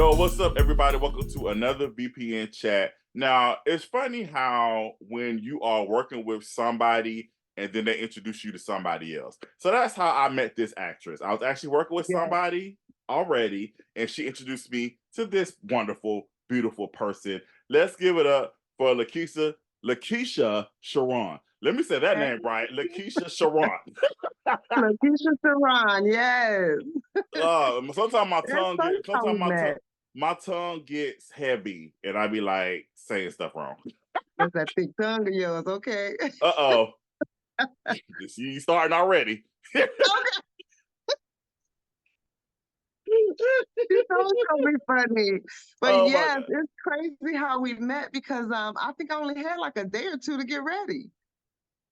Yo, what's up, everybody? Welcome to another VPN chat. Now, it's funny how when you are working with somebody and then they introduce you to somebody else. So that's how I met this actress. I was actually working with Yeah. somebody already, and she introduced me to this wonderful, beautiful person. Let's give it up for Lakeisha Sherron. Let me say that Hey, name right, Lakeisha Sherron. Lakeisha Sherron, yes. Sometimes my It's tongue funny gets how we met. my tongue gets heavy and I be like saying stuff wrong. That's that thick tongue of yours, okay? Uh-oh. You starting already. Okay. You know it's gonna be funny. But Oh my yes, god. it's crazy how we met because I think I only had like a day or two to get ready.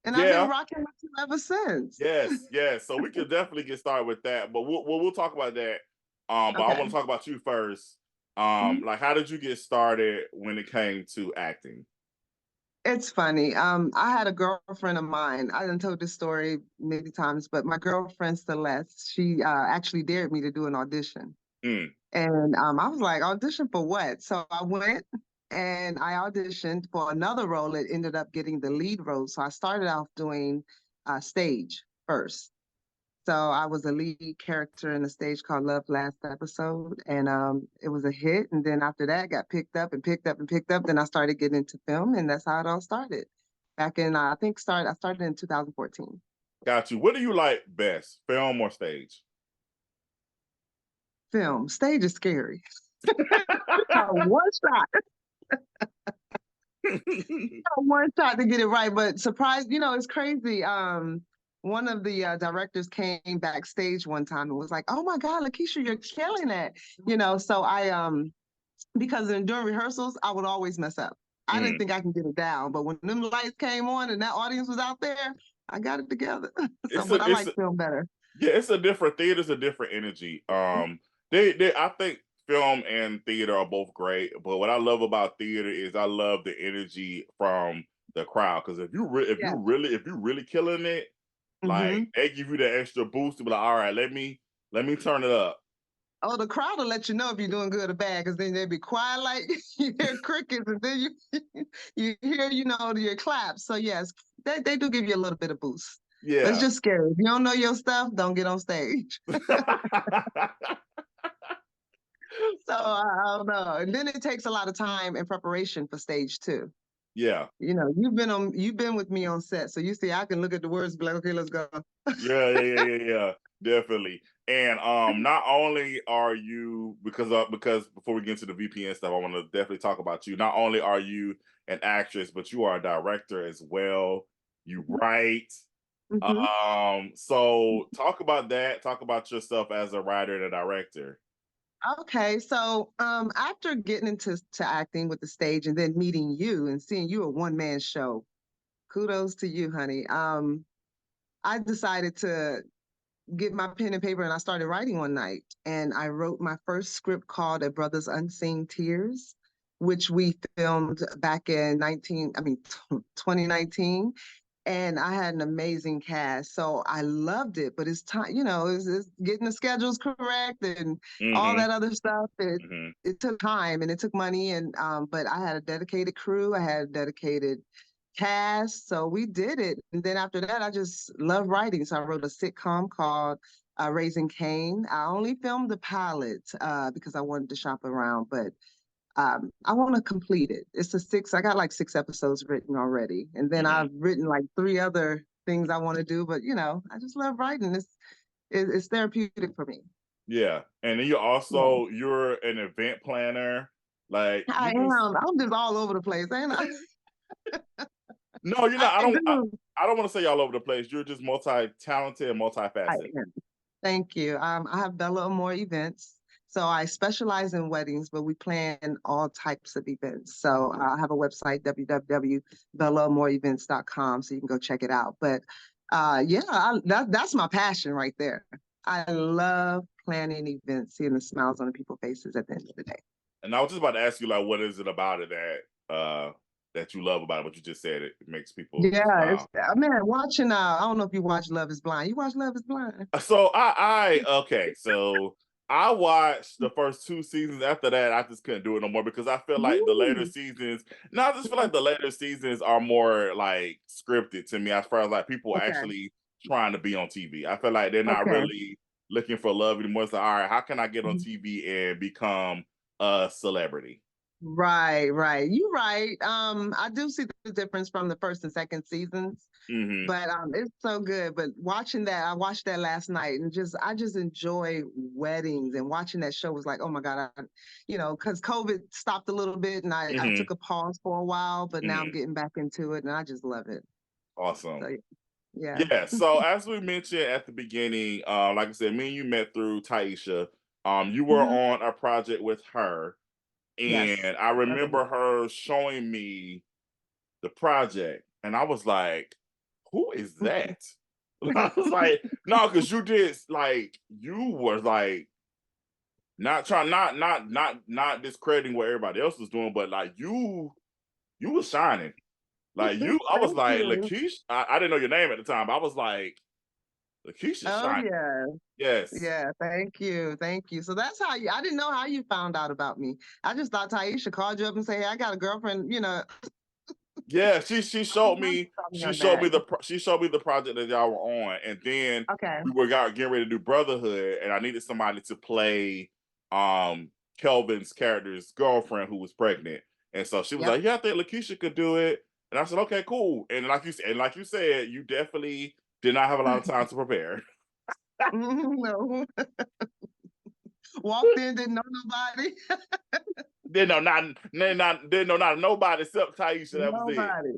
And I've been Yeah. rocking with you ever since. Yes. So we could definitely get started with that, but we'll talk about that. But I Okay. want to talk about you first. Mhm. Like how did you get started when it came to acting? It's funny. I had a girlfriend of mine. I done told this story many times, but my girlfriend Celeste, she actually dared me to do an audition. Mm, And I was like, audition for what? So I went and I auditioned for another role that ended up getting the lead role. So I started off doing stage first. So I was a lead character in a stage called Love Last Episode, and it was a hit. And then after that, got picked up and picked up and picked up. Then I started getting into film, and that's how it all started. Back in I started in 2014. got you. What do you like best, film or stage? Film, stage is scary. One shot. One shot to get it right, but surprise, it's crazy. One of the directors came backstage one time and was like, "Oh my God, Lakeisha, you're killing it!" So because during rehearsals, I would always mess up. I didn't Mm. think I can get it down, but when them lights came on and that audience was out there, I got it together. So, It's a but I it's like a, film better. Yeah, it's a different theater's a different energy. They I think film and theater are both great, but what I love about theater is I love the energy from the crowd. Because Yeah. if you really killing it, like hmm they give you the extra boost to be like, all right, let me turn it up. Oh, the crowd will let you know if you're doing good or bad, because then they'll be quiet like you hear crickets, and then you hear, your claps. So yes, they do give you a little bit of boost. But it's Yeah. just scary. If you don't know your stuff, don't get on stage. So I don't know. And then it takes a lot of time and preparation for stage too. Yeah. You've been with me on set, so you see I can look at the words and be like, okay, let's go. Yeah. Definitely. And not only are you because before we get into the VPN stuff, I want to definitely talk about you. Not only are you an actress, but you are a director as well. You write. hmm So talk about that. Talk about yourself as a writer and a director. Okay, so after getting into acting with the stage and then meeting you and seeing you a one-man show, kudos to you, honey. I decided to get my pen and paper and I started writing one night. And I wrote my first script called A Brother's Unseen Tears, which we filmed back in 2019. And I had an amazing cast. So I loved it, but it's time, it's getting the schedules correct and all Mm-hmm. that other stuff. It Mm-hmm. it took time and it took money and but I had a dedicated crew, I had a dedicated cast, so we did it. And then after that, I just love writing. So I wrote a sitcom called Raising Cain. I only filmed the pilot because I wanted to shop around, but I want to complete it. I got like 6 episodes written already. And then Mm-hmm. I've written like 3 other things I want to do, but I just love writing. It's therapeutic for me. Yeah. And then Yeah. you're an event planner. Like I you do. am. I'm just all over the place, ain't I? No, you're not. I do. I don't want to say y'all over the place. You're just multi-talented and I multifaceted. am. Thank you. I have Bella Amore events. So I specialize in weddings, but we plan all types of events. So I have a website, www.bellaamoreevents.com, so you can go check it out. But yeah, that's my passion right there. I love planning events, seeing the smiles on the people's faces at the end of the day. And I was just about to ask you, like, what is it about it that you love about it? What you just said, it makes people Yeah, smile. man, watching I don't know if you watch Love is Blind. You watch Love is Blind? So okay, so I watched the first 2 seasons. After that, I just couldn't do it no more because I feel like the later Ooh, seasons. No, I just feel like the later seasons are more like scripted to me, as far as like people okay, actually trying to be on TV. I feel like they're not okay. really looking for love anymore. It's like, all right, how can I get on Mhm. TV and become a celebrity? Right, right. You're right. I do see the difference from the first and second seasons, Hmm. but it's so good. But watching that, I watched that last night, and I just enjoy weddings, and watching that show was like, oh my God, because COVID stopped a little bit, and I Hmm. took a pause for a while, but now I'm Hmm. getting back into it, and I just love it. Awesome. So yeah. Yeah. So as we mentioned at the beginning, like I said, me and you met through Taisha. You were Hmm. on a project with her. Yes. And I Brotherhood. remember her showing me the project, and I was like, "Who is that?" I was like, "No, because you did like you were like not trying, not discrediting what everybody else was doing, but like you was shining. Like you, I was Thank like you. Lakeisha. I didn't know your name at the time. But I was like Lakeisha Oh shining. yeah. Yes, Yeah, thank you. Thank you. So that's how I didn't know how you found out about me. I just thought Taisha called you up and say, hey, I got a girlfriend, yeah. She on showed that. me she showed me the project that y'all were on, and then Okay. we were getting ready to do BrothAhood, and I needed somebody to play Kelvin's character's girlfriend who was pregnant, and so she was Yep. like, "Yeah, I think Lakeisha could do it," and I said, "Okay, cool." And like you said, you definitely did not have a lot of time to prepare. No. Walked in, didn't know nobody. Didn't know not nobody except Taisha. That was it. Nobody.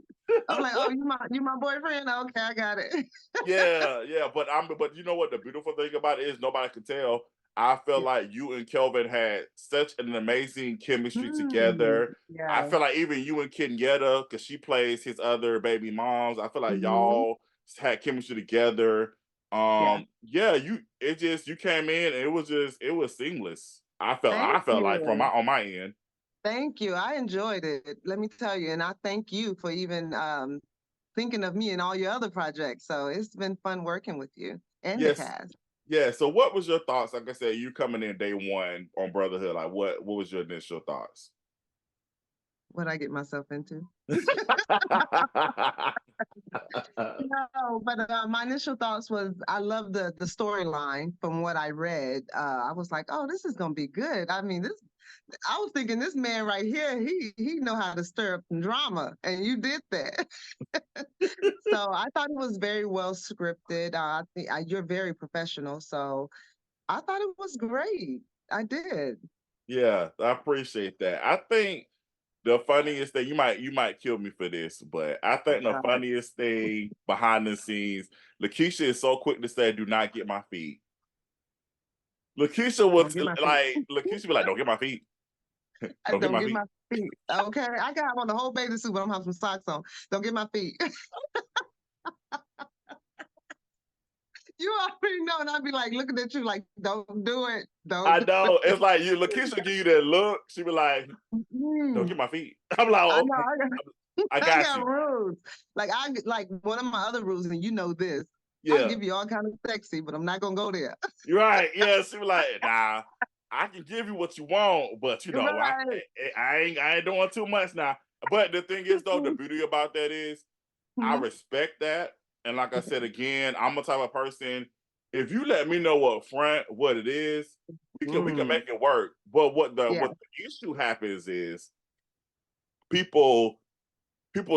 I'm like, oh, you my boyfriend? Okay, I got it. Yeah, yeah, but you know what the beautiful thing about it is nobody could tell. I feel Yeah. like you and Kelvin had such an amazing chemistry Hmm. together. I Yeah. feel like even you and Kenyetta, because she plays his other baby moms, I feel like Hmm. y'all had chemistry together. Yeah. Yeah, you came in and it was seamless. Thank I felt like from my you. on my end. Thank you. I enjoyed it. Let me tell you. And I thank you for even thinking of me and all your other projects. So it's been fun working with you and the Yes, cast. yeah. So what was your thoughts? Like I said, you coming in day one on Brotherhood. Like what was your initial thoughts? What I get myself into. No, but my initial thoughts was I love the storyline from what I read. I was like, oh, this is gonna be good. I mean, this. I was thinking this man right here, he know how to stir up some drama, and you did that. So I thought it was very well scripted. I think you're very professional, so I thought it was great. I did. Yeah, I appreciate that. I think the funniest thing you might kill me for this, but I think the God, funniest thing behind the scenes, Lakeisha is so quick to say, "Do not get my feet." Lakeisha don't was get my feet. like, Lakeisha be like, "Don't get my feet. Don't get Don't my get feet." my feet. Okay, I got on the whole bathing suit, but I'm having some socks on. Don't get my feet. You already know, and I'd be like looking at you like, don't do it. I Don't. know. It's like you, Lakeisha give you that look. She be like, "Don't Mm, get my feet." I'm like, I "Oh, know. I I got got you." rules. Like one of my other rules, and you know this. I'll Yeah. give you all kind of sexy, but I'm not gonna go there. You're right. Yeah, she was like, "Nah, I can give you what you want, but you know, Right. I ain't doing too much now." But the thing is, though, the beauty about that is, I Mhm. respect that. And like I said again, I'm a type of person. If you let me know up front what it is, we can Mm, make it work. But yeah. what the issue happens is people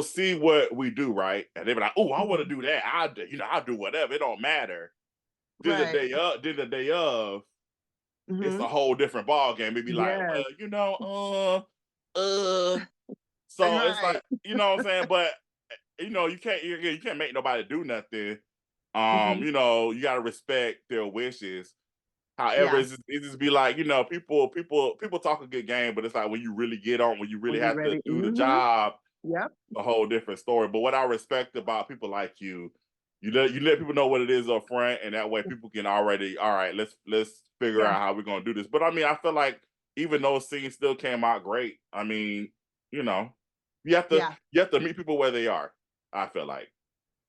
see what we do, right? And they be like, "Oh, I want to Mhm. do that. I'll do whatever. It don't matter." Right. Then the day of, it's Hmm. a whole different ball game. Maybe like, Yes. well, so it's like, Right. you know what I'm saying? But you can't make nobody do nothing. Hmm. You gotta respect their wishes. However, Yeah. it just be like, people talk a good game, but it's like when you really when you really When you have to ready. do the Hmm. job, Yep. a whole different story. But what I respect about people like you let people know what it is up front, and that way people can already, all right, let's figure Yeah. out how we're gonna do this. But I mean, I feel like even those scenes still came out great. I mean, you know, Yeah. you have to meet people where they are. I feel like.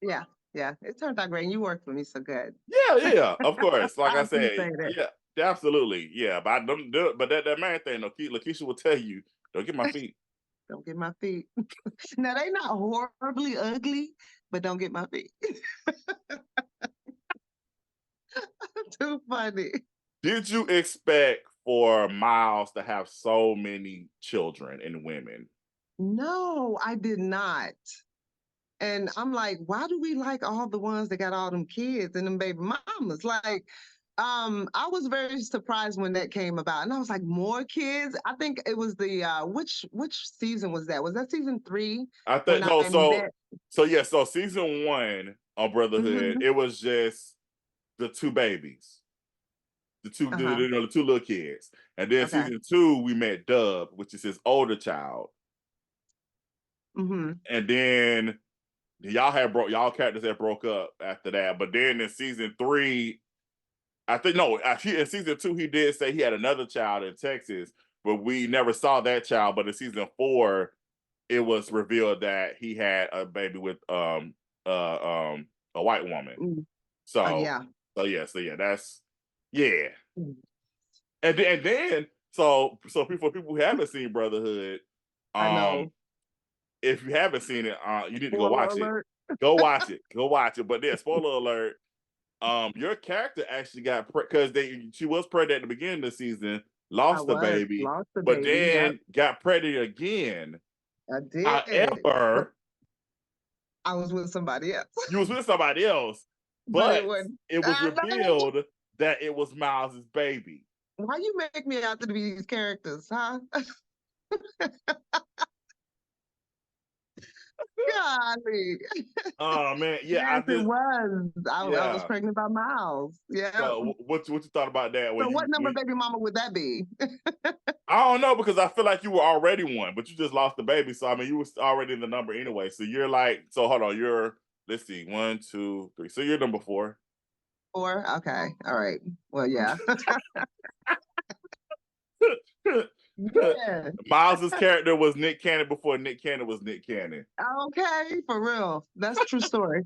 Yeah. Yeah. It turned out great. And you worked with me so good. Yeah, yeah, of course. Like I I said, appreciate it. yeah. Absolutely, yeah. But I don't do it. But that main thing, though, Lakeisha will tell you, don't get my feet. Don't get my feet. Now they not horribly ugly, but don't get my feet. Too funny. Did you expect for Miles to have so many children and women? No, I did not. And I'm like, why do we like all the ones that got all them kids and them baby mamas? Like, I was very surprised when that came about. And I was like, more kids? I think it was the which season was that? Was that season 3 I when think no. I met? So yeah. So season 1 on Brotherhood, Hmm. it was just the 2 babies, Uh-huh. the 2 little kids, and then Okay. season 2 we met Dub, which is his older child, Hmm. and then y'all characters had broke up after that. But then in season 3, I think no, actually in season 2 he did say he had another child in Texas, but we never saw that child. But in season 4, it was revealed that he had a baby with a white woman. Mm. So Yeah. so yeah, that's yeah. Mm. And then so for people who haven't seen Brotherhood, I um, know. if you haven't seen it, you need to go Spoiler watch it. alert. Go watch it. Go watch it. But then, spoiler alert, your character actually got because she was pregnant at the beginning of the season, I lost the was baby, lost the but baby. Yeah, then got pregnant again. I did. But However, I was with somebody else. you was with somebody else, But it but wasn't. it was I know. revealed that it was Miles's baby. Why you make me out to be these characters, huh? Golly. Oh man, yeah, I Yes, it just was. I was yeah. pregnant by Miles. Yeah. So what you thought about that So when what number when baby mama would that be? I don't know because I feel like you were already one, but you just lost the baby. So I mean, you was already in the number anyway. So you're like, so hold on, you're let's see, 1, 2, 3. So you're number 4. 4? Okay. All right. Well, yeah. Yeah. Miles's character was Nick Cannon before Nick Cannon was Nick Cannon. Okay, for real. That's true story.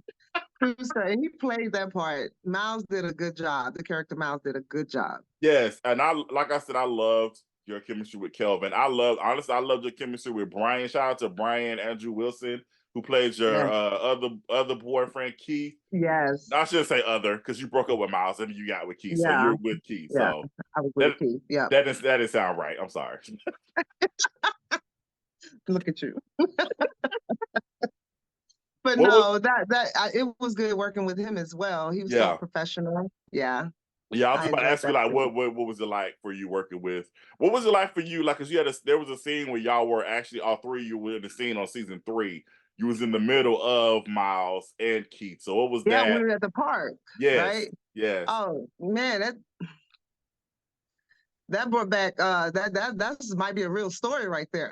True story. And he played that part. Miles did a good job. The character Miles did a good job. Yes, and like I said, I loved your chemistry with Kelvin. Honestly, I loved your chemistry with Brian. Shout out to Brian Andrew Wilson, who plays your Yes. other boyfriend Keith. Yes. I shouldn't say other because you broke up with Miles and you got with Keith, so Yeah. you're with Keith. Yeah. So I was with that Keith. Yeah. that didn't sound right. I'm sorry. Look at you. But What was no, it was good working with him as well. He was so yeah. professional. Yeah. Yeah, I was I about to enjoyed ask you that like too. what was it like for you working with what was it like for you? Like cause you had there was a scene where y'all were actually all three of you were in the scene on season 3. You was in the middle of Miles and Keith. So what was Yeah, we that? were at the park, Yes, right? yes. Oh man, that brought back that's might be a real story right there.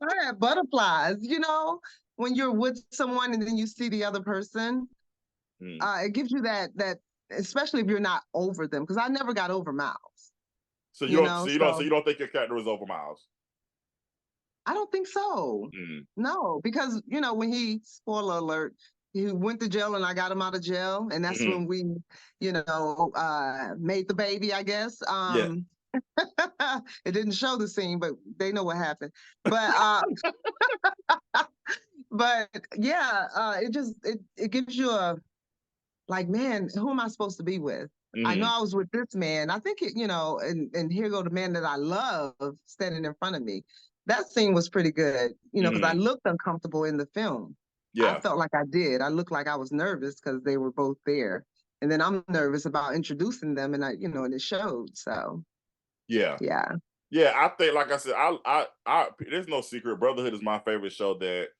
I had butterflies, when you're with someone and then you see the other person, Mm. it gives you that especially if you're not over them, because I never got over Miles, So so you don't think your character was over Miles? I don't think so. Mm. No, because when spoiler alert, he went to jail and I got him out of jail, and that's Hmm. when we, made the baby, I guess. Yeah. It didn't show the scene, but they know what happened. But but yeah, it gives you a like, man, who am I supposed to be with? I know Hmm. I was with this man. I think and here go the man that I love standing in front of me. That scene was pretty good, because I Hmm. looked uncomfortable in the film. I Yeah. felt like I did. I looked like I was nervous because they were both there. And then I'm nervous about introducing them and it showed. So Yeah. yeah. Yeah, I think, like I said, there's no secret. Brotherhood is my favorite show that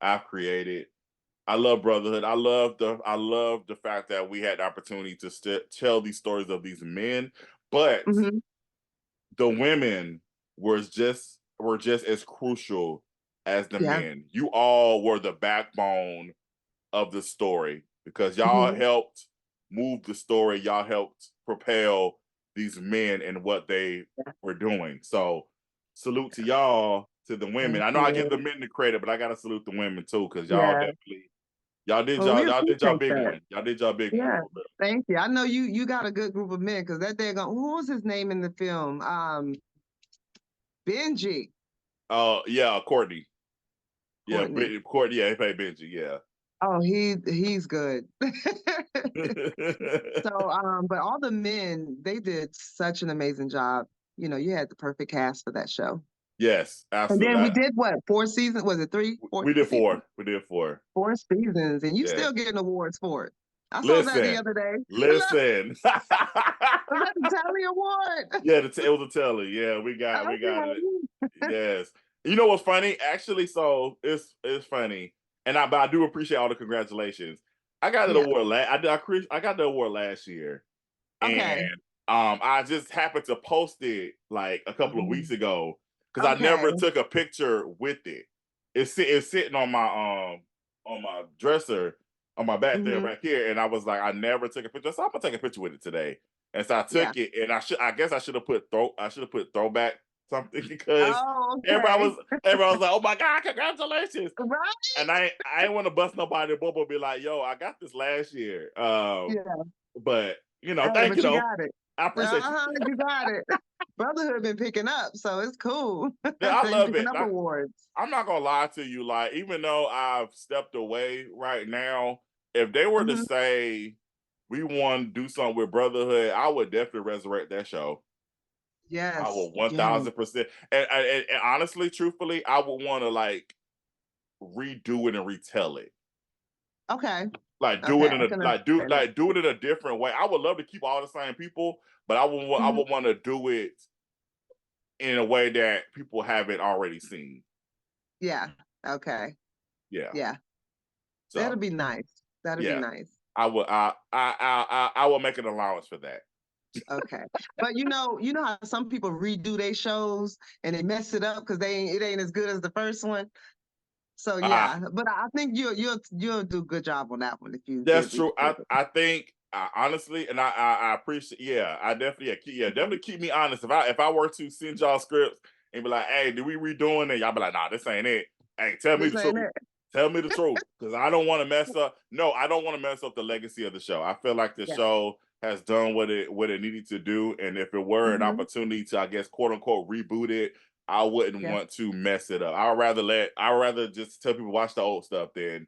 I've created. I love Brotherhood. I love the fact that we had the opportunity to tell these stories of these men, but Hmm. the women were just as crucial as the Yeah. men. You all were the backbone of the story because y'all Hmm. helped move the story. Y'all helped propel these men and what they were doing. So salute to y'all, to the women. Thank I know I give the you. men the credit, but I gotta salute the women too, because Yeah. Well, we y'all did y'all appreciate big that. one. Y'all did y'all big one. Yeah, thank you. I know you got a good group of men because that day who was his name in the film? Benji. Yeah, Courtney. Yeah, Courtney. Courtney. Yeah, he played Benji. Yeah. Oh, he's good. So, but all the men, they did such an amazing job. You know, you had the perfect cast for that show. Yes, And then absolutely. we did what, 4 seasons? Was it three, four We did seasons? 4. We did 4. 4 seasons, and you Yeah. still getting awards for it. I saw that the Listen, other day. listen. Was that the Tally Award? Yeah, it was a telly. Yeah, we got it. Okay. Yes. You know what's funny? Actually, so it's funny, and but I do appreciate all the congratulations. I got an Yeah. award I got the award last year, and Okay. I just happened to post it like a couple of weeks ago because I Okay. never took a picture with it. It's sitting on my dresser on my back there Hmm. back here, and I was like, I never took a picture, so I'm gonna take a picture with it today. And so I Yeah. took it, and I guess I should have put throwback something because Oh, everybody okay. was everybody was like, oh my god, congratulations. Right? And I ain't want to bust nobody bubble, be like, yo, I got this last year. Yeah. But Hey, thank you but you though. got it. I appreciate you. You got it. Brotherhood been picking up, so it's cool. Yeah, I They love picking it. up awards. I'm not gonna lie to you. Like, even though I've stepped away right now, if they were to Hmm. say we want to do something with Brotherhood, I would definitely resurrect that show. I Yes. would Yes. 1000%. And honestly, truthfully, I would want to like redo it and retell it. Okay. Like do Okay. it in I a can understand that. do it in a different way. I would love to keep all the same people, but I Mhm. would want to do it in a way that people haven't already seen. Yeah. Okay. Yeah. Yeah. That'll So be nice. That'll be yeah, nice. I will make an allowance for that. Okay. But you know how some people redo their shows and they mess it up because it ain't as good as the first one. So Ah, yeah, but I think you'll do a good job on that one if you that's did true. redo it. I think honestly, and I appreciate. Yeah, I definitely Mhm. definitely keep me honest. If I were to send y'all scripts and be like, hey, do we redoing it? Y'all be like, nah, this ain't it. Hey, tell me This the ain't truth. it. Tell me the truth, because I don't want to mess up. No, I don't want to mess up the legacy of the show. I feel like the Yeah. show has done what it needed to do, and if it were an Hmm. opportunity to, I guess, quote unquote, reboot it, I wouldn't Yeah. want to mess it up. I would rather just tell people watch the old stuff than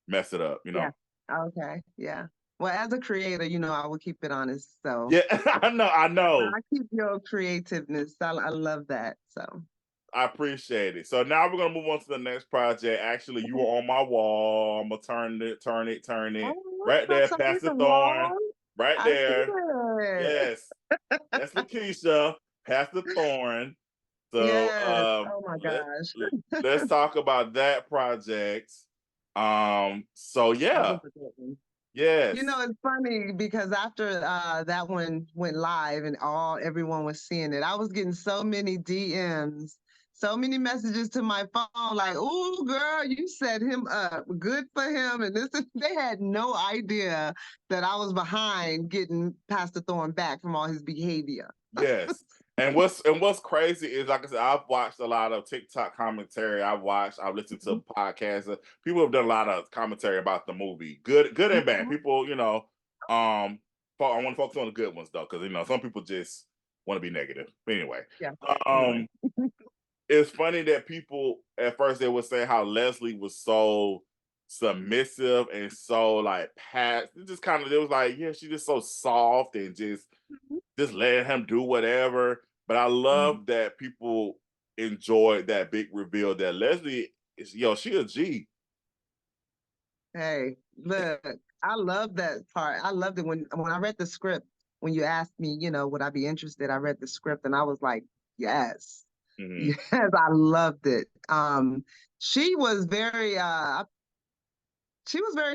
mess it up. Yeah. Okay. Yeah. Well, as a creator, I will keep it honest. So Yeah, I know. I keep your creativeness. I love that. So. I appreciate it. So now we're gonna move on to the next project. Actually, you Okay. were on my wall. I'm gonna turn it. Oh, Right there, something Pastor the Thorne. wall. Right I see there. it. Yes. That's Lakeisha, Pastor Thorne. So Yes. Oh my let gosh. let's talk about that project. So That was yeah, a good one. yes. It's funny because after that one went live and everyone was seeing it, I was getting so many DMs, so many messages to my phone, like, "Ooh, girl, you set him up. Good for him." And they had no idea that I was behind getting Pastor Thorne back from all his behavior. Yes. What's crazy is, like I said, I've watched a lot of TikTok commentary. I've listened to podcasts. People have done a lot of commentary about the movie. Good and bad. Mhm. People, I want to focus on the good ones though, because some people just want to be negative. But anyway. Yeah. Anyway. Um it's funny that people at first they would say how Leslie was so submissive and so like pat. It just kind of, it was like, yeah, she's just so soft and just letting him do whatever. But I Mhm. love that people enjoyed that big reveal that Leslie is, she a G. Hey, look, I love that part. I loved it when I read the script. When you asked me, would I be interested? I read the script and I was like, yes, Hmm. yes, I loved it. She was very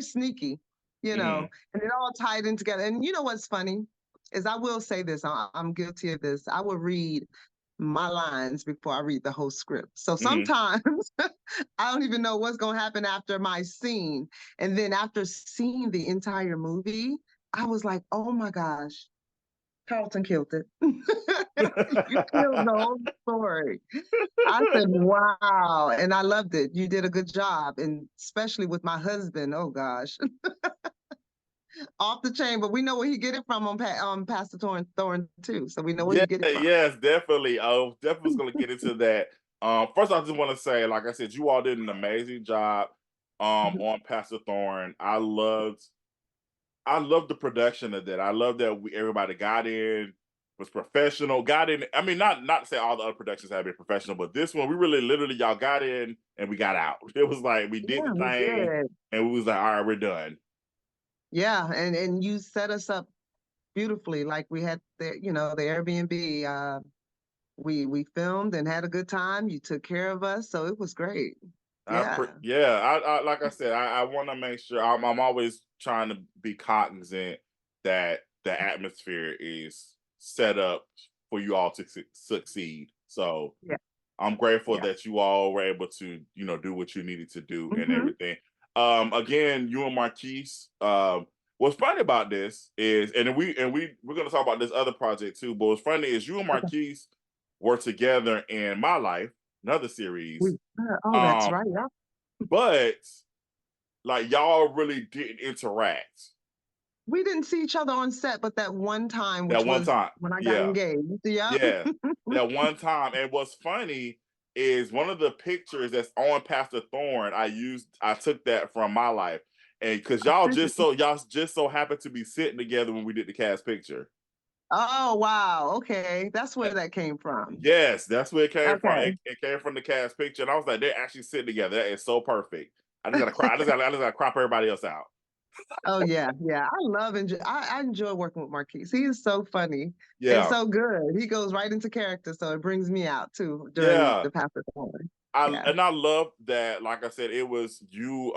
sneaky, Hmm. and it all tied in together. And you know what's funny is I will say this. I'm guilty of this. I will read my lines before I read the whole script. So Hmm. sometimes I don't even know what's going to happen after my scene. And then after seeing the entire movie, I was like, oh my gosh, Carlton killed it. You killed the whole story. I said, wow. And I loved it. You did a good job. And especially with my husband. Oh gosh. Off the chain, but we know where he get it from on Pastor Thorne too. So we know where Yeah, he get it from. yes, definitely. Definitely was gonna get into that. First I just want to say, like I said, you all did an amazing job Mhm. on Pastor Thorne. I loved the production of that. I love that everybody got in, was professional, got in. I mean, not to say all the other productions have been professional, but this one we really literally y'all got in and we got out. It was like we did Yeah, the we thing did. and we was like, all right, we're done. Yeah, and you set us up beautifully. Like we had the Airbnb. We filmed and had a good time. You took care of us, so it was great. Yeah. Yeah, I like I said, I want to make sure I'm always trying to be cognizant that the atmosphere is set up for you all to succeed. So Yeah. I'm grateful Yeah. that you all were able to, do what you needed to do and Hmm. everything. Again, you and Marquise. What's funny about this is, we're gonna talk about this other project too. But what's funny is you and Okay. Marquise were together in My Life, another We, series. oh, that's Um, right. Yeah. but like y'all really didn't interact We didn't see each other on set, but that one time, that which one was time. when I got Yeah, engaged. Yeah. yeah, that one time. And what's funny is one of the pictures that's on Pastor Thorne. I took that from My Life, and because y'all just so happened to be sitting together when we did the cast picture. Oh, wow. Okay. That's where that came from. Yes, that's where it came from. Okay. It came from the cast picture, and I was like, they're actually sitting together. That is so perfect. I just gotta cry. I just gotta crop everybody else out. Oh yeah, yeah. I enjoy working with Marquise. He is so funny and Yeah, so good. He goes right into character, so it brings me out too during yeah. the Pastor Thorne. I Yeah. and I love that. Like I said, it was you.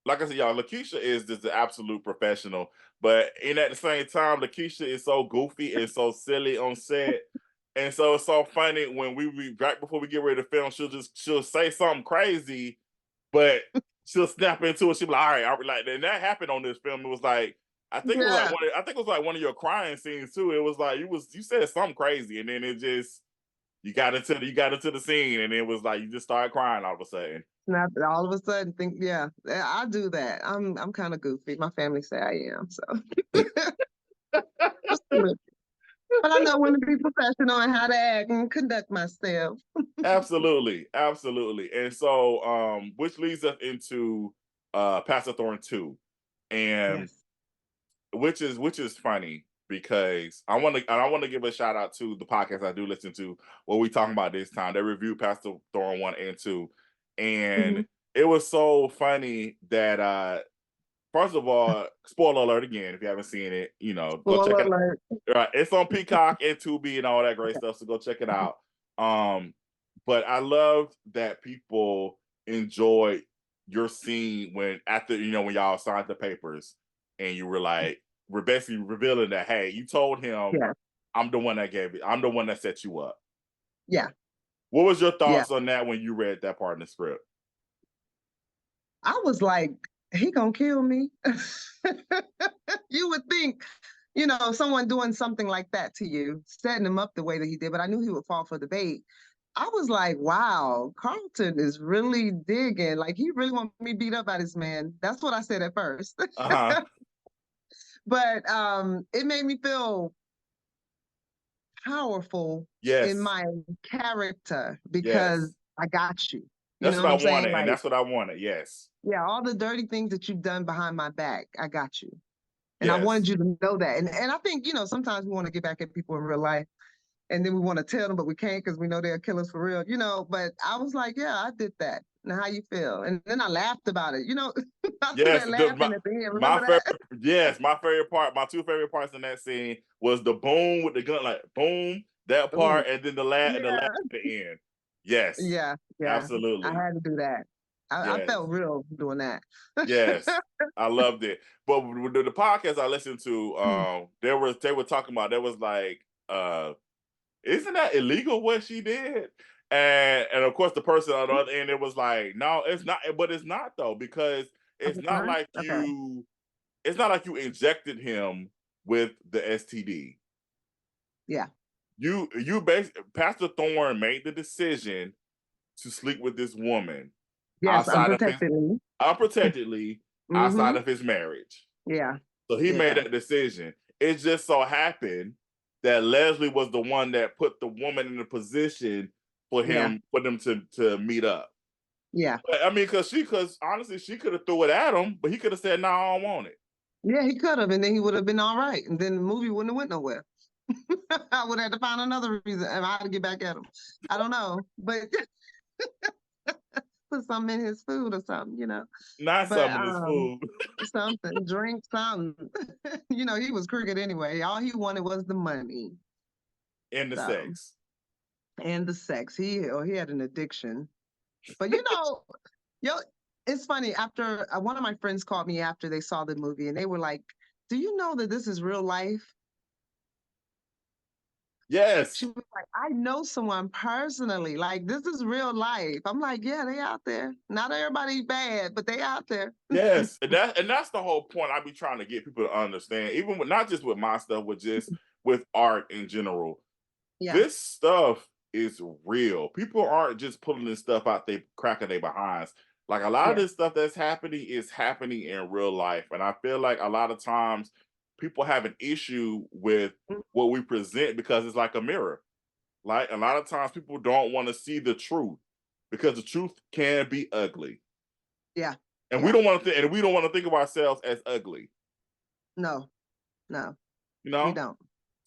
Like I said, y'all, Lakeisha is just the absolute professional. But at the same time, Lakeisha is so goofy and so silly on set. And so it's so funny when right before we get ready to film, she'll say something crazy, but she'll snap into it. She'll be like, all right, like, and that happened on this film. It was like, Yeah. I think it was like one of your crying scenes too. It was like you said something crazy, and then it just you got into the scene, and it was like you just started crying all of a sudden. Not all of a sudden yeah, I do that. I'm kind of goofy. My family say I am, so just a little. But I know when to be professional and how to act and conduct myself. Absolutely, absolutely. And so which leads us into Pastor Thorn 2. And Yes. which is funny because I want to give a shout out to the podcast I do listen to, what we talking about this time. They reviewed Pastor Thorn 1 and 2. And Hmm. it was so funny that first of all, spoiler alert again, if you haven't seen it, go check Spoiler it alert. out. Right. It's on Peacock and Tubi and all that great stuff. So go check it out. Um, but I love that people enjoy your scene when after when y'all signed the papers and you were like, we're basically revealing that, hey, you told him Yeah. I'm the one that set you up. Yeah. What was your Yeah. thoughts on that when you read that part in the script? I was like, he gonna kill me. You would think, someone doing something like that to you, setting him up the way that he did, but I knew he would fall for the bait. I was like, wow, Carlton is really digging. Like he really want me beat up by this man. That's what I said at first. Uh-huh. But it made me feel powerful in Yes. my character because Yes. I got you. You That's know what what I I'm saying? wanted, and Like, that's what I wanted. Yes. yeah, all the dirty things that you've done behind my back, I got you. And I Yes. wanted you to know that. And I think, sometimes we want to get back at people in real life and then we want to tell them, but we can't because we know they'll kill us for real. But I was like, yeah, I did that. Now how you feel? And then I laughed about it. I threw Yes, that laughing at the end. my Remember that? favorite. Yes, my favorite part. My two favorite parts in that scene was the boom with the gun, like boom, that Ooh, part, and then the laugh yeah, at the end. Yes, yeah, yeah. I absolutely. had to do that. I Yes, felt real doing that. yes, I loved it. But with the podcast I listened to, they were talking about, there was like, isn't that illegal what she did? And of course the person on the other end, it was like, no, it's not. But it's not though, because Oh, it's it's not not? like Okay. you it's not like you injected him with the STD. Yeah. You basically, Pastor Thorne made the decision to sleep with this woman Yes, outside of his unprotectedly. unprotectedly outside Mm-hmm. of his marriage. Yeah. So he made Yeah. that decision. It just so happened that Leslie was the one that put the woman in the position for Yeah. them to meet up. Yeah. But, I mean, because honestly, she could have threw it at him, but he could have said, "No, I don't want it." Yeah, he could have, and then he would have been all right. And then the movie wouldn't have went nowhere. I would have had to find another reason and I had to get back at him. I don't know. But put something in his food or something, you know. Not But some of this food something, drink something. You know, he was crooked anyway. All he wanted was the money. in the So sex. and the sex. He had an addiction. But you know, yo, it's funny. After one of my friends called me after they saw the movie, and they were like, "Do you know that this is real life?" Yes. She was like, "I know someone personally. Like this is real life." I'm like, "Yeah, they out there. Not everybody bad, but they out there." Yes, and that's the whole point I be trying to get people to understand, even with not just with my stuff, but just with art in general. Yeah, This stuff is real. People aren't just pulling this stuff out they cracking their behinds. Like a lot of yeah, this stuff that's happening is happening in real life. And I feel like a lot of times people have an issue with what we present because it's like a mirror. Like a lot of times people don't want to see the truth because the truth can be ugly. yeah, And we yeah. don't want to and we don't want to think of ourselves as ugly, No, no, you we know? don't.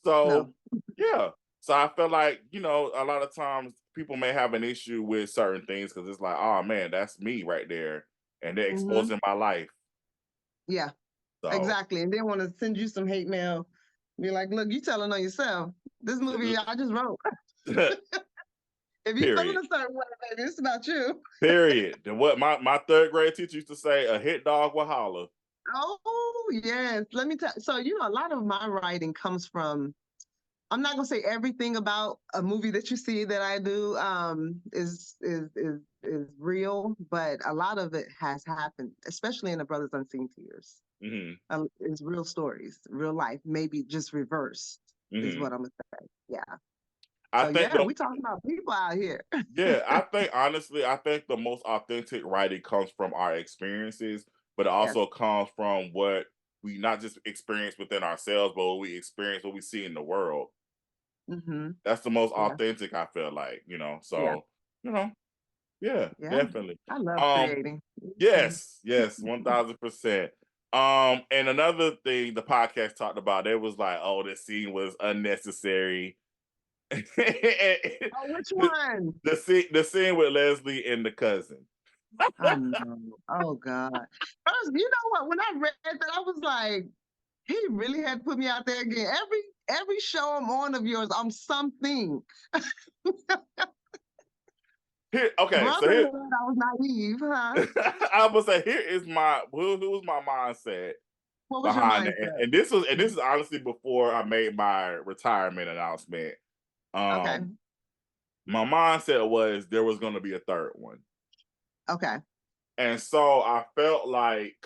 So No. yeah. So I feel like, a lot of times people may have an issue with certain things because it's like, oh man, that's me right there. And they're Hmm. exposing my life. Yeah, So exactly. And they want to send you some hate mail. Be like, "Look, you telling on yourself. This movie I just wrote. If you feeling period. a certain way, baby, it's about you." Period. And what my third grade teacher used to say, a hit dog will holler. Oh yes. Let me tell. So a lot of my writing comes from. I'm not gonna say everything about a movie that you see that I do is real, but a lot of it has happened, especially in the Brothers Unseen Tears. Hmm. It's real stories, real life, maybe just reversed is Hmm. what I'm gonna say. Yeah. I So think yeah, the we talking about people out here. Yeah, I think honestly, I think the most authentic writing comes from our experiences, but it Yes. also comes from what we not just experience within ourselves, but what we experience, what we see in the world. Mm-hmm. That's the most Yeah. authentic, I feel like. Yeah. So, you know, yeah, Yeah. definitely. I love Um, creating. Mhm. yes, 1000%. And another thing the podcast talked about, it was like, oh, this scene was unnecessary. the, Oh, which one? the scene with Leslie and the cousin. I know. Oh God. First, you know what? When I read that, I was like, he really had to put me out there again. Every show I'm on of yours, I'm something. Okay, so Brotherhood, I was naive, huh? I would say here is who was my mindset What was your behind it, mindset? and this is honestly before I made my retirement announcement. Okay. Um, my mindset was there was going to be a third one, Okay. and so I felt like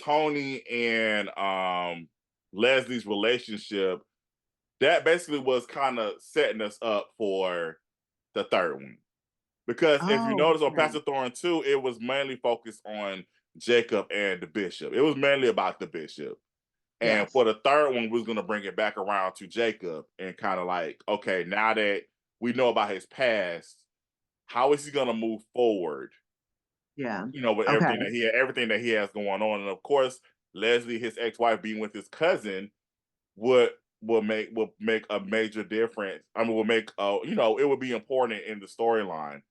Tony and Leslie's relationship that basically was kind of setting us up for the third one. Because if you Oh, notice on okay. Pastor Thorne 2, it was mainly focused on Jacob and the bishop. It was mainly about the bishop. And Yes. for the third one, we was going to bring it back around to Jacob and kind of like, okay, now that we know about his past, how is he going to move forward? Yeah. With Okay. everything that he has going on. And of course, Leslie, his ex-wife, being with his cousin, would will make a major difference. I mean, will make it would be important in the storyline.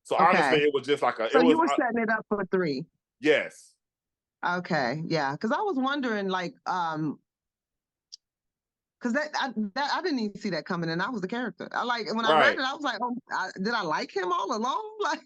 So honestly, Okay. it was just like So you were setting it up for three. yes, Okay. Yeah. Because I was wondering, like, because I didn't even see that coming, and I was the character. I like when I read right. it, I was like, oh, did I like him all along? Like,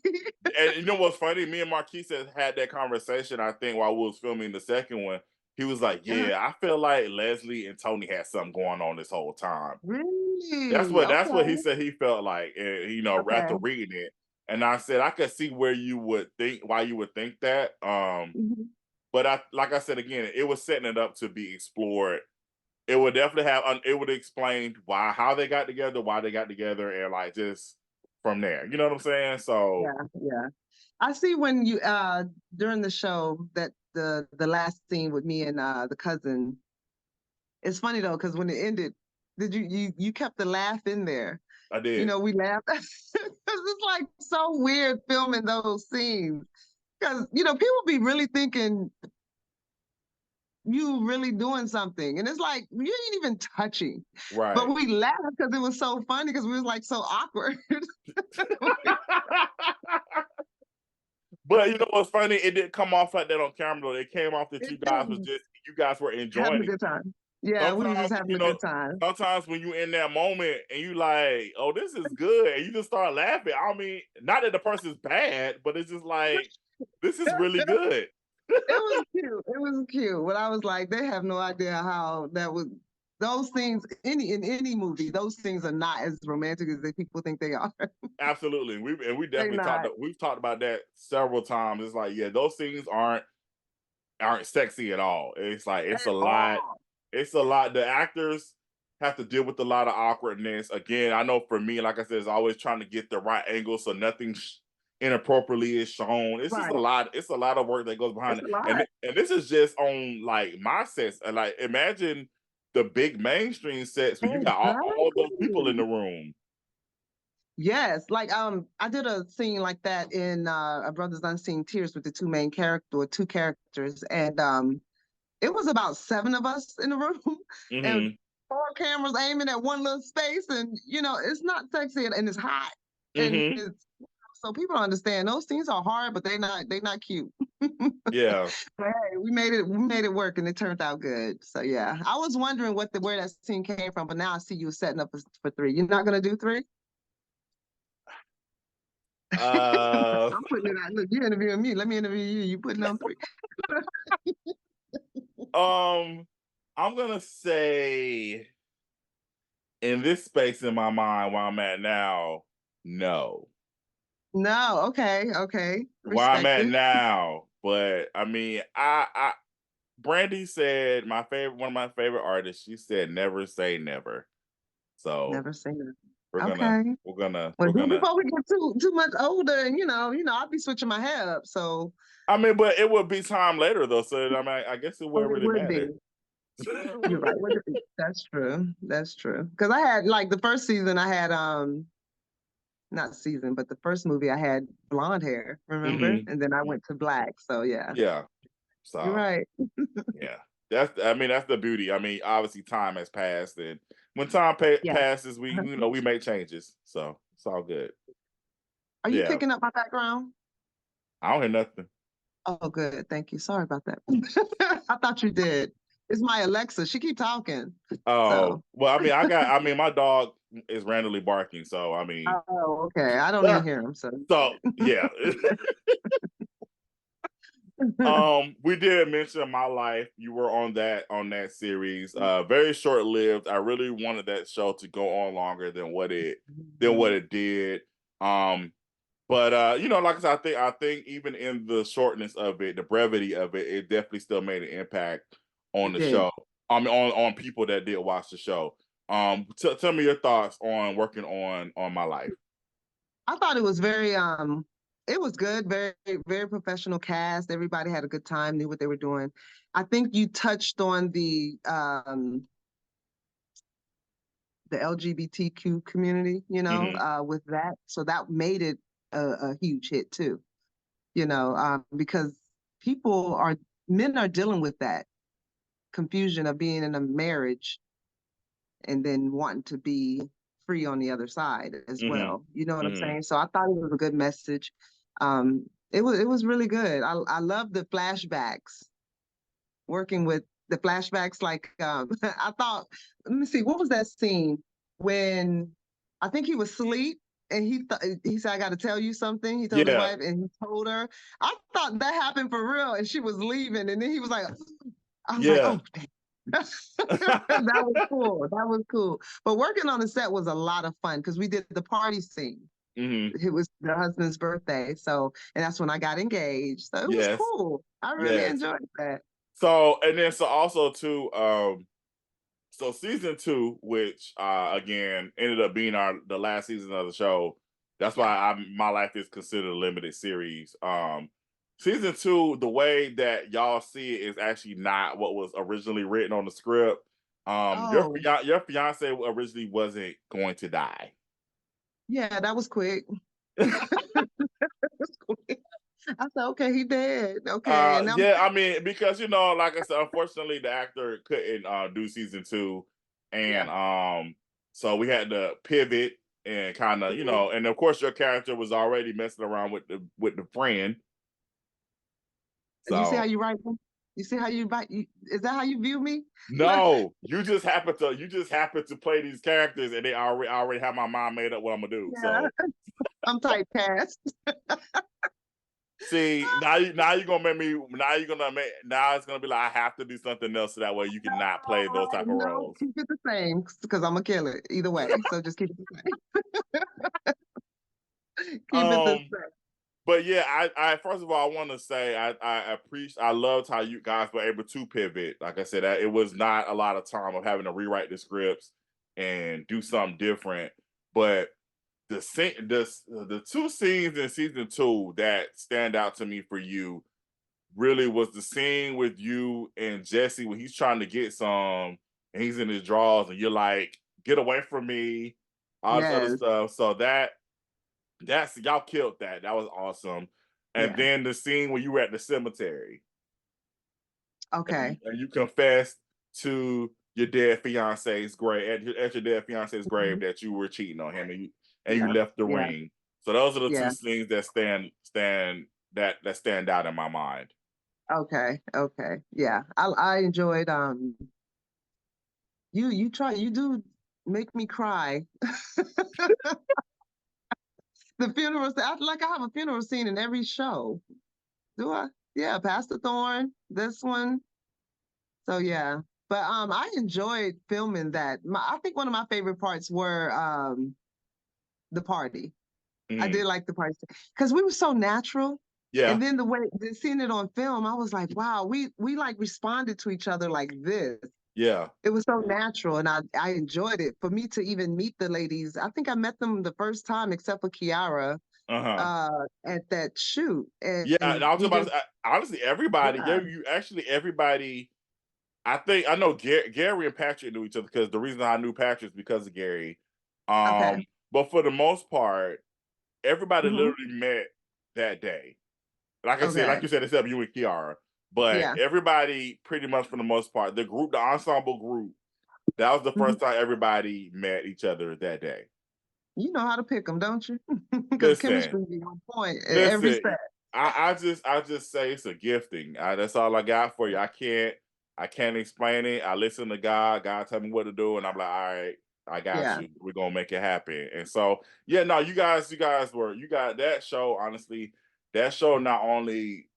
And you know what's funny? Me and Marquise had that conversation. I think while we was filming the second one, he was like, uh, "Yeah, I feel like Leslie and Tony had something going on this whole time." That's really? what that's what he Okay. said he felt like, and, Okay. after reading it. And I said I could see where you would think why you would think that. Mhm. But like I said again, it was setting it up to be explored it would definitely have. It would explain how they got together, and like just from there. You know what I'm saying? So Yeah. I see when you during the show that the last scene with me and the cousin. It's funny though, because when it ended, did you kept the laugh in there? I did. We laughed. It's like so weird filming those scenes. Because people be really thinking you really doing something. And it's like you ain't even touching. But Right. we laughed because it was so funny because we was like so awkward. But you know what's funny? It didn't come off like that on camera though. It came off that It didn't. you guys were Having enjoying a it. good time. Yeah, we were Sometimes, just having a good time. sometimes when you in that moment and you like, oh, this is good, and you just start laughing. I mean, not that the person's bad, but it's just like, this is really good. It was cute. It was cute. But I was like, they have no idea how that was. Those things, in any movie, those things are not as romantic as people think they are. Absolutely. We They definitely not we've talked about that several times. It's like, yeah, those things aren't sexy at all. It's like it's at a lot. all. It's a lot. The actors have to deal with a lot of awkwardness. Again, I know for me, like I said, it's always trying to get the right angle so nothing inappropriately is shown. It's just a Right. lot. It's a lot of work that goes behind It's it, a lot. and this is just on like my sets. And like, imagine the big mainstream sets where you got all those people in Exactly. the room. Yes, like I did a scene like that in A Brother's Unseen Tears with the two characters, and it was about 7 of us in the room, and Hmm. 4 cameras aiming at one little space, and it's not sexy and it's hot, and Hmm. it's so people don't understand those scenes are hard, but they not cute. Yeah. But hey, we made it work, and it turned out good. So yeah, I was wondering where that scene came from, but now I see you setting up for 3. You're not gonna do 3? Uh, I'm putting it out. Look, you interviewing me. Let me interview you. You putting on 3. um, I'm gonna say in this space in my mind where I'm at now, no. No, okay. Where I'm Respect at it. now, but I mean, I Brandy said one of my favorite artists. She said, "Never say never." So Never seen it. we're gonna Okay. we're gonna Well, we're do gonna. before we get too much older, and I'll be switching my hair up. So I mean, but it would be time later though. So I mean, I guess it wouldn't it really would be. matter. You're right. That's true. That's true. Because I had like the first season, I had not season, but the first movie I had blonde hair. Remember? Hmm. And then I went to black. So yeah, Yeah. you're So right. yeah, I mean, that's the beauty. I mean, obviously, time has passed, and when time Yeah. passes, we make changes. So it's all good. Are you Yeah, picking up my background? I don't hear nothing. Oh, good. Thank you. Sorry about that. I thought you did. It's my Alexa. She keep talking. Oh So, well, I mean, my dog is randomly barking, so I mean, oh, okay. I don't even hear him. So, so yeah. We did mention My Life. You were on that series. Very short lived. I really wanted that show to go on longer than what it did. Um, but like I said, I think even in the shortness of it, the brevity of it, it definitely still made an impact on it the did. show. I mean, on people that did watch the show. Tell me your thoughts on working on My Life. I thought it was it was good, very, very professional cast. Everybody had a good time, knew what they were doing. I think you touched on the LGBTQ community, Hmm. with that. So that made it a huge hit too, because men are dealing with that confusion of being in a marriage and then wanting to be free on the other side as Hmm. well. You know what I'm Hmm. saying? So I thought it was a good message. It was really good. I love the flashbacks, working with the flashbacks. Like I thought, let me see, what was that scene when I think he was asleep and he said, "I got to tell you something." He told his Yeah. wife, and he told her. I thought that happened for real, and she was leaving, and then he was like, I was like, Yeah. oh, that was cool. That was cool. But working on the set was a lot of fun because we did the party scene. Hmm. It was the husband's birthday. So, and that's when I got engaged. So it was Yes. cool. I really Yes. enjoyed that. So and then so also too, So season 2, which again ended up being the last season of the show. That's why my life is considered a limited series. Season 2, the way that y'all see it is actually not what was originally written on the script. Oh, Your fiance originally wasn't going to die. yeah, that was quick. Was quick. I said, okay, he dead. Okay, and I'm Yeah, I mean, because like I said, unfortunately, the actor couldn't do season 2, and yeah. so we had to pivot and kind of, Mhm. and of course, your character was already messing around with the friend. You see how So you write me? You see how you write? Is that how you view me? Like, no, you just happen to play these characters, and I already have my mind made up what I'm gonna do. yeah, So I'm typecast. see, now you're gonna make me now it's gonna be like I have to do something else so that way you cannot play those type of No, roles. keep it the same because I'm gonna kill it either way. So just keep it the same. Keep it the Um, same. but yeah, I first of all I want to say I appreciate I loved how you guys were able to pivot. Like I said, it was not a lot of time of having to rewrite the scripts and do something different. But the two scenes in season 2 that stand out to me for you really was the scene with you and Jesse when he's trying to get some and he's in his drawers and you're like, get away from me, all this other Yes. stuff. So that's y'all killed that. That was awesome. And Yeah. then the scene where you were at the cemetery Okay. and you confessed to your dead fiance's grave at your dead fiance's grave Mhm. that you were cheating on him and you Yeah. left the Yeah. ring. So those are the two Yeah. scenes that stand out in my mind. Okay. Okay. Yeah. I enjoyed you do make me cry. The funeral like I have a funeral scene in every show. Do I? Yeah, Pastor Thorne, this one. So yeah. But I enjoyed filming that. I think one of my favorite parts were the party. I Mm, did like the party because we were so natural. yeah, And then seeing it on film, I was like, wow, we like responded to each other like this. yeah. It was so natural and I enjoyed it. For me to even meet the ladies, I think I met them the first time except for Kiara Uh-huh. at that shoot. Yeah, and And I was we about just to honestly, everybody, yeah, you actually everybody. I know Gary and Patrick knew each other because the reason I knew Patrick is because of Gary. okay. But for the most part, everybody Hmm. literally met that day. Like I said, Okay. like you said, except you and Kiara. But Yeah. everybody, pretty much for the most part, the ensemble group, that was the Hmm. first time everybody met each other that day. You know how to pick them, don't you? Because Listen, chemistry be on point at every listen. set. I just say it's a gifting. That's all I got for you. I can't explain it. I listen to God. God tell me what to do, and I'm like, all right, I got Yeah. you. We're gonna make it happen. And so, yeah, no, you got that show. Honestly, that show not only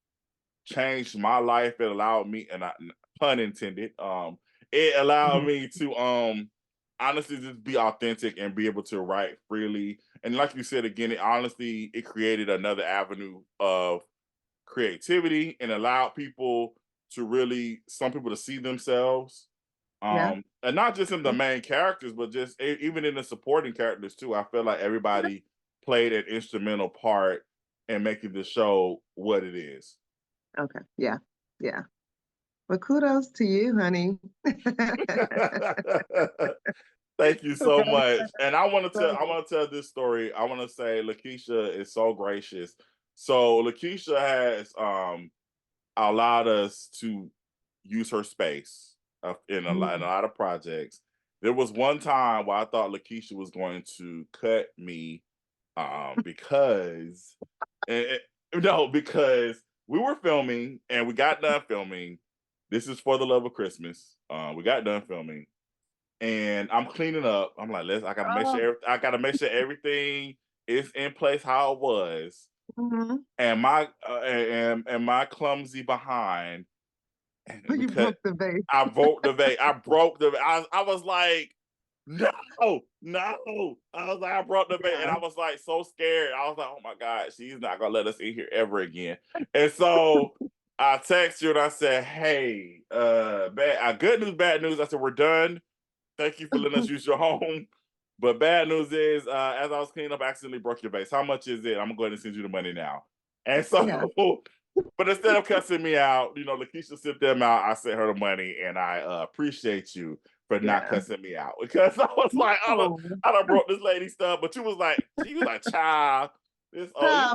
changed my life, it allowed me, and pun intended, it allowed Hmm. me to honestly just be authentic and be able to write freely. And like you said again, it created another avenue of creativity and allowed people to really some people to see themselves Yeah. and not just in the main characters but just even in the supporting characters too. I feel like everybody played an instrumental part in making the show what it is. Okay. Yeah. Yeah. Well, kudos to you, honey. Thank you so much. And I So, want to tell this story. I want to say Lakeisha is so gracious. So Lakeisha has allowed us to use her space in a mhm. lot of projects. There was one time where I thought Lakeisha was going to cut me because eh, no, because we were filming and we got done filming. This is for the love of Christmas. We got done filming and I'm cleaning up. I'm like, Oh, I gotta make sure everything is in place how it was. mhm. And my clumsy behind, and You because broke the vase. I broke the vase, I broke the. I was like, no, no. I was like, I broke the vase, and Yeah. I was like so scared. I was like, oh my god, she's not gonna let us in here ever again. And so I text you and I said, hey, good news, bad news. I said we're done. Thank you for letting us use your home. But bad news is, as I was cleaning up, I accidentally broke your vase. How much is it? I'm gonna go ahead and send you the money now. And so, Yeah. but instead of cussing me out, Lakeisha sent them out. I sent her the money, and I appreciate you for not Yeah. cussing me out because I was like, Oh, I done broke this lady stuff, but you was like, child, this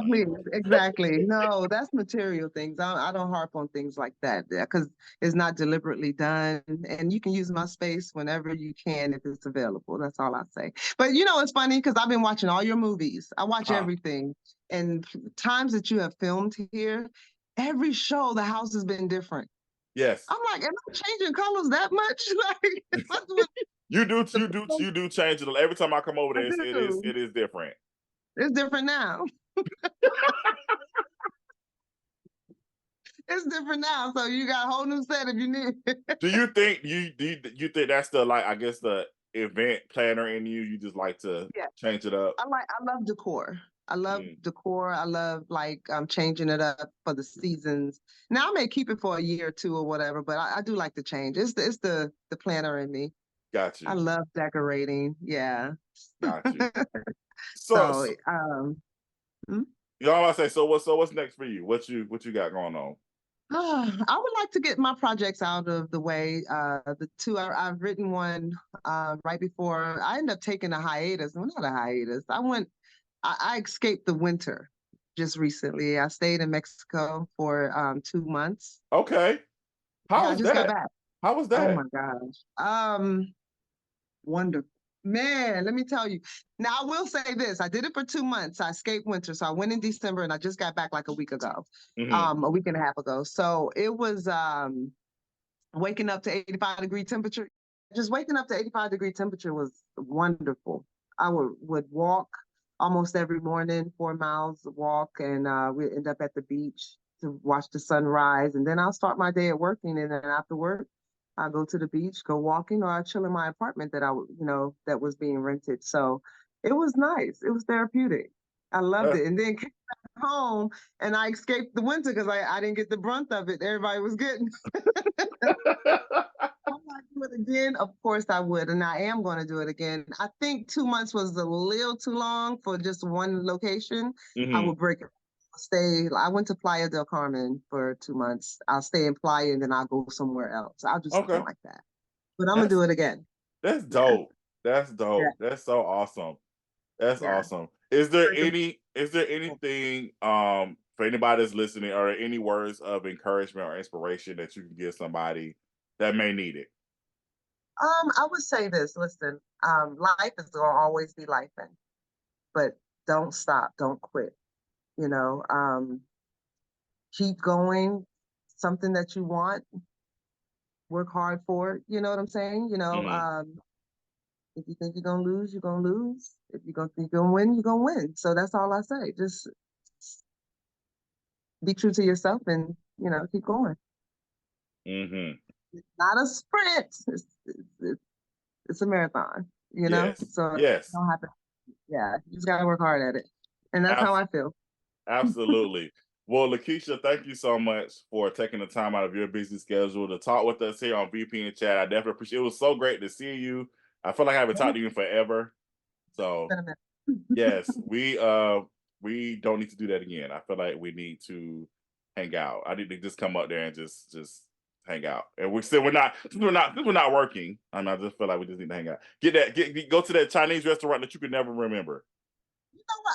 please, exactly. No, that's material things. I don't harp on things like that because it's not deliberately done. And you can use my space whenever you can if it's available. That's all I say. But it's funny because I've been watching all your movies. I watch everything. And times that you have filmed here, every show, the house has been different. Yes. I'm like, am I changing colors that much? Like, you do change it every time I come over there. It is different. It's different now. It's different now. So you got a whole new set if you need. Do you think you think that's the I guess the event planner in you? You just like to change it up. I love decor. I love decor. I love changing it up for the seasons. Now I may keep it for a year or two or whatever, but I do like to change. It's the planner in me. Got you. I love decorating. Yeah. Got you. So y'all say so what's next for you? What you got going on? I would like to get my projects out of the way. The two I've written one right before I ended up taking a hiatus. Well, not a hiatus. I escaped the winter just recently. I stayed in Mexico for 2 months. Okay. I just got back. How was that? Oh my gosh. Wonderful. Man, let me tell you. Now I will say this. I did it for 2 months. I escaped winter. So I went in December and I just got back like a week ago. A week and a half ago. So it was waking up to 85-degree temperature. Just waking up to 85-degree temperature was wonderful. I would walk almost every morning, 4 miles walk, and we end up at the beach to watch the sunrise. And then I'll start my day at working, and then after work, I'll go to the beach, go walking, or I chill in my apartment that that was being rented. So it was nice. It was therapeutic. I loved it. And then came back home and I escaped the winter because I didn't get the brunt of it. Everybody was getting. Will I do it again? Of course I would, and I am going to do it again. I think 2 months was a little too long for just one location. I would break it. I went to Playa del Carmen for 2 months. I'll stay in Playa and then I'll go somewhere else. I'll do something like that. But I'm gonna do it again. That's dope. That's dope. Yeah. That's so awesome. That's awesome. Is there anything for anybody that's listening, or any words of encouragement or inspiration that you can give somebody that may need it? I would say this. Listen, life is gonna always be lifing, but don't stop. Don't quit. Keep going. Something that you want, work hard for it. You know what I'm saying? If you think you're gonna lose, you're gonna lose. If you think you're gonna win, you're gonna win. So that's all I say. Just be true to yourself and keep going. It's not a sprint. It's a marathon. So yes. It don't happen. Yeah, you just gotta work hard at it, and that's how I feel. Absolutely. Well, Lakeisha, thank you so much for taking the time out of your busy schedule to talk with us here on VPN Chat. I definitely appreciate it. It was so great to see you. I feel like I haven't talked to you in forever. So yes, we don't need to do that again. I feel like we need to hang out. I need to just come up there and just hang out. And we're not working. I just feel like we just need to hang out. Go to that Chinese restaurant that you could never remember. You know what?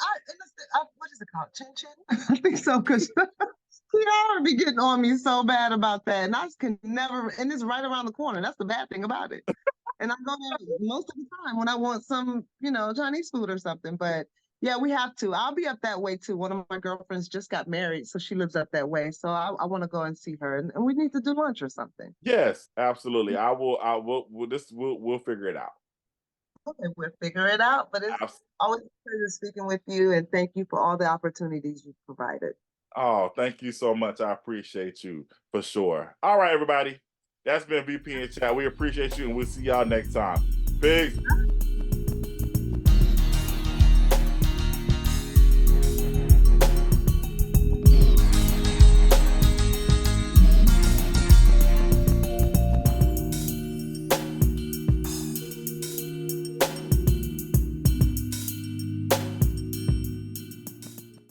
What is it called? Chin Chin? I think so, because y'all be getting on me so bad about that. And I just can never, and it's right around the corner. That's the bad thing about it. And I go there most of the time when I want some, Chinese food or something. But yeah, we have to. I'll be up that way too. One of my girlfriends just got married, so she lives up that way. So I want to go and see her, and we need to do lunch or something. Yes, absolutely. We'll figure it out. Okay, we'll figure it out. But it's always a pleasure speaking with you, and thank you for all the opportunities you've provided. Oh, thank you so much. I appreciate you for sure. All right, everybody. That's been VPN Chat. We appreciate you, and we'll see y'all next time. Peace.